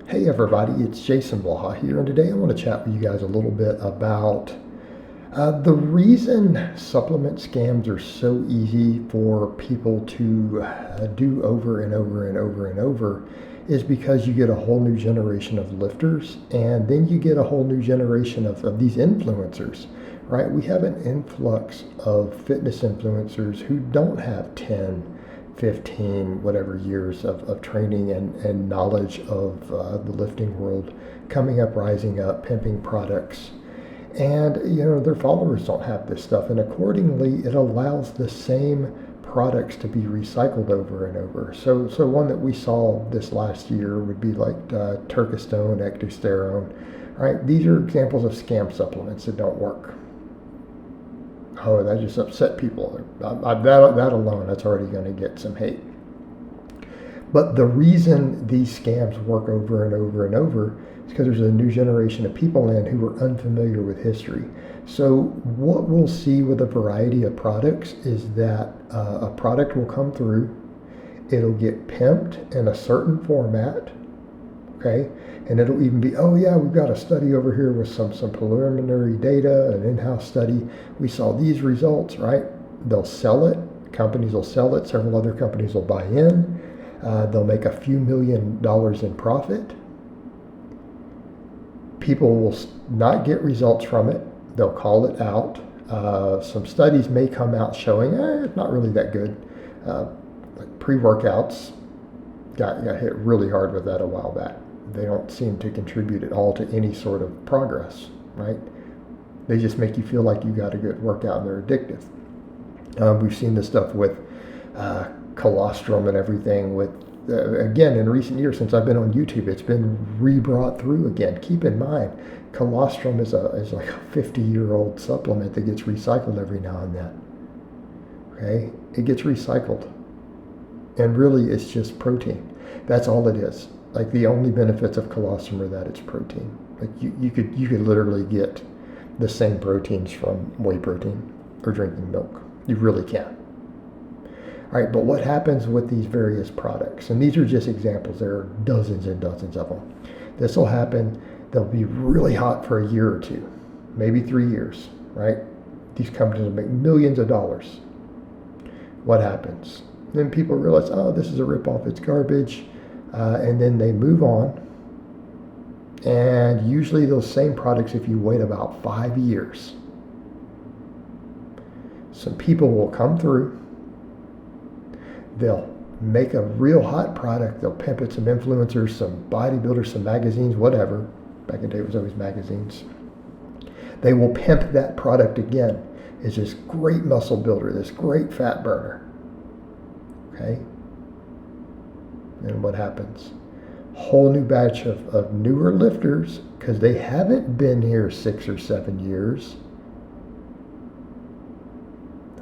Hey everybody, it's Jason Blaha here, and today I want to chat with you guys a little bit about the reason supplement scams are so easy for people to do over and over and over and over is because you get a whole new generation of lifters, and then you get a whole new generation of these influencers, right? We have an influx of fitness influencers who don't have 10, 15, whatever years of training and knowledge of the lifting world coming up, rising up, pimping products. And, their followers don't have this stuff. And accordingly, it allows the same products to be recycled over and over. So one that we saw this last year would be like Turkestone, ectosterone, right? These are examples of scam supplements that don't work. Oh, that just upset people. That alone, that's already going to get some hate. But the reason these scams work over and over and over is because there's a new generation of people in who are unfamiliar with history. So what we'll see with a variety of products is that a product will come through, it'll get pimped in a certain format, okay? And it'll even be, oh yeah, we've got a study over here with some preliminary data, an in-house study. We saw these results, right? They'll sell it. Companies will sell it. Several other companies will buy in. They'll make a few $1,000,000 in profit. People will not get results from it. They'll call it out. Some studies may come out showing it's not really that good. Like pre-workouts got hit really hard with that a while back. They don't seem to contribute at all to any sort of progress, right? They just make you feel like you got a good workout and they're addictive. We've seen this stuff with colostrum and everything with, again, in recent years since I've been on YouTube, it's been re-brought through again. Keep in mind, colostrum is like a 50-year-old supplement that gets recycled every now and then. Okay? It gets recycled. And really, it's just protein. That's all it is. Like the only benefits of colostrum are that it's protein. Like you could literally get the same proteins from whey protein or drinking milk. You really can. All right, but what happens with these various products? And these are just examples. There are dozens and dozens of them. This will happen. They'll be really hot for a year or two, maybe 3 years, right? These companies will make millions of dollars. What happens? Then people realize, oh, this is a ripoff. It's garbage. And then they move on. And usually those same products, if you wait about 5 years, some people will come through. They'll make a real hot product. They'll pimp it, some influencers, some bodybuilders, some magazines, whatever. Back in the day, it was always magazines. They will pimp that product again. It's this great muscle builder, this great fat burner. Okay? And what happens? Whole new batch of newer lifters, because they haven't been here 6 or 7 years.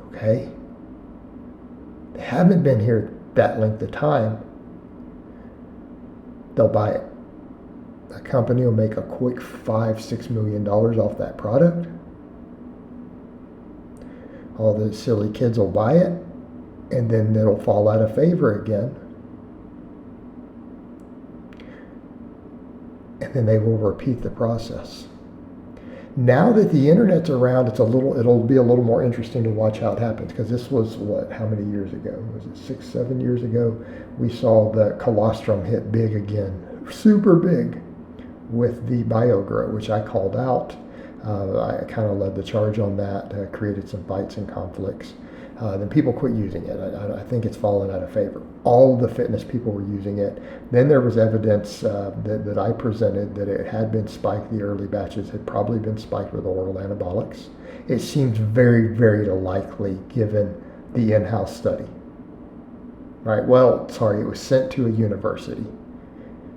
Okay? They haven't been here that length of time. They'll buy it. A company will make a quick $5-6 million off that product. All the silly kids will buy it, and then it'll fall out of favor again. And then they will repeat the process. Now that the internet's around, it'll be a little more interesting to watch how it happens, because this was how many years ago? Was it 6, 7 years ago? We saw the colostrum hit big again, super big, with the BioGrow, which I called out. I kind of led the charge on that, created some fights and conflicts. Then people quit using it. I think it's fallen out of favor. All the fitness people were using it. Then there was evidence that I presented that it had been spiked. The early batches had probably been spiked with oral anabolics. It seems very, very likely given the in-house study. Right? Well, sorry, it was sent to a university,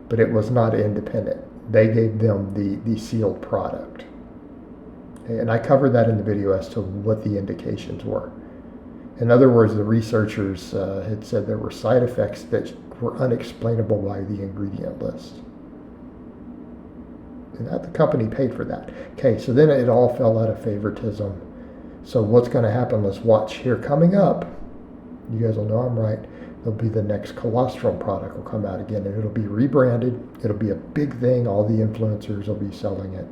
but it was not independent. They gave them the sealed product. And I covered that in the video as to what the indications were. In other words, the researchers had said there were side effects that were unexplainable by the ingredient list. And that the company paid for that. Okay, so then it all fell out of favoritism. So what's going to happen? Let's watch here coming up. You guys will know I'm right. There'll be the next colostrum product will come out again, and it'll be rebranded. It'll be a big thing. All the influencers will be selling it.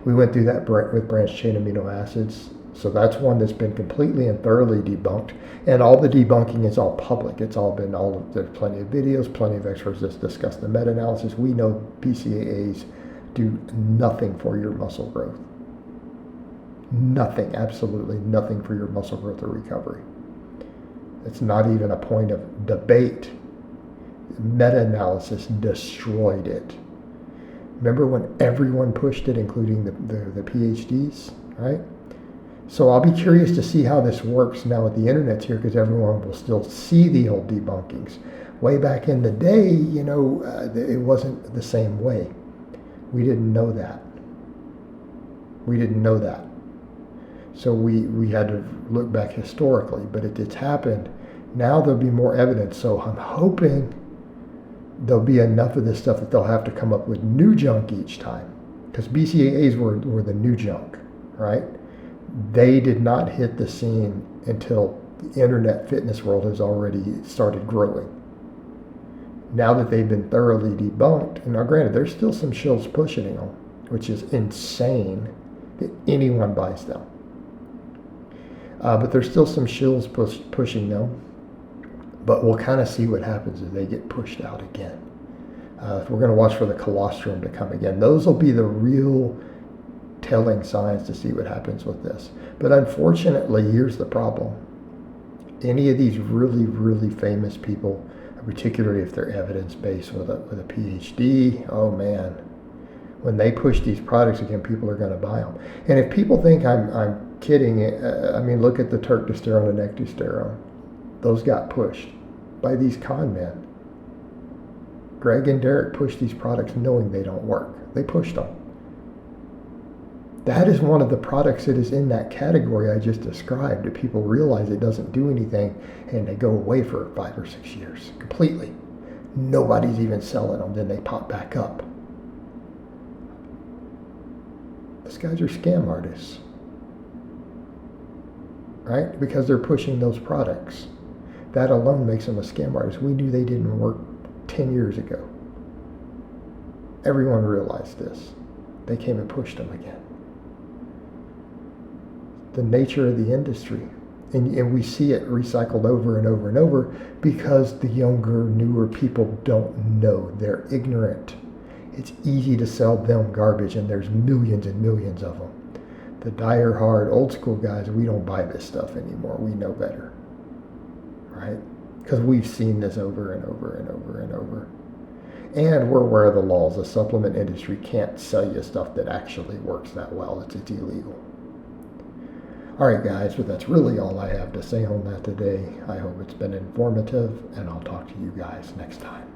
We went through that with branched chain amino acids. So that's one that's been completely and thoroughly debunked. And all the debunking is all public. It's all been there's plenty of videos, plenty of experts that discuss the meta-analysis. We know BCAAs do nothing for your muscle growth. Nothing, absolutely nothing for your muscle growth or recovery. It's not even a point of debate. Meta-analysis destroyed it. Remember when everyone pushed it, including the PhDs, right? So I'll be curious to see how this works now with the internet's here, because everyone will still see the old debunkings. Way back in the day, it wasn't the same way. We didn't know that. We didn't know that. So we had to look back historically, but it's happened. Now there'll be more evidence. So I'm hoping there'll be enough of this stuff that they'll have to come up with new junk each time. Because BCAAs were the new junk, right? They did not hit the scene until the internet fitness world has already started growing. Now that they've been thoroughly debunked, and now granted, there's still some shills pushing them, which is insane that anyone buys them. But there's still some shills pushing them. But we'll kind of see what happens as they get pushed out again. We're going to watch for the colostrum to come again. Those will be the real telling signs to see what happens with this. But unfortunately, here's the problem. Any of these really, really famous people, particularly if they're evidence-based with a PhD, oh man, when they push these products again, people are going to buy them. And if people think I'm kidding, look at the turktosterone and ectosterone. Those got pushed by these con men. Greg and Derek pushed these products knowing they don't work. They pushed them. That is one of the products that is in that category I just described, that people realize it doesn't do anything and they go away for 5 or 6 years completely. Nobody's even selling them, then they pop back up. These guys are scam artists, right? Because they're pushing those products. That alone makes them a scam artist. We knew they didn't work 10 years ago. Everyone realized this. They came and pushed them again. The nature of the industry. And we see it recycled over and over and over because the younger, newer people don't know. They're ignorant. It's easy to sell them garbage, and there's millions and millions of them. The die-hard, old-school guys, we don't buy this stuff anymore. We know better. Right? Because we've seen this over and over and over and over. And we're aware of the laws. The supplement industry can't sell you stuff that actually works that well. It's illegal. All right, guys, but that's really all I have to say on that today. I hope it's been informative, and I'll talk to you guys next time.